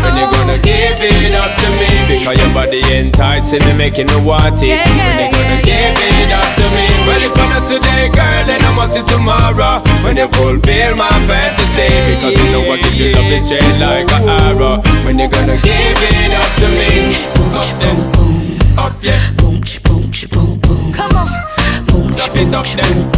When you gonna give it up to me? Because your body enticing me, making me want it. When you gonna give it up to me? Well, if not today, girl, then I must see tomorrow. When you fulfill my fantasy, because you know what you love the shade like an arrow. When you gonna give it up to me? Up then, up yeah. Boom, boom, boom, boom. Come on. Boom, Stop it up then.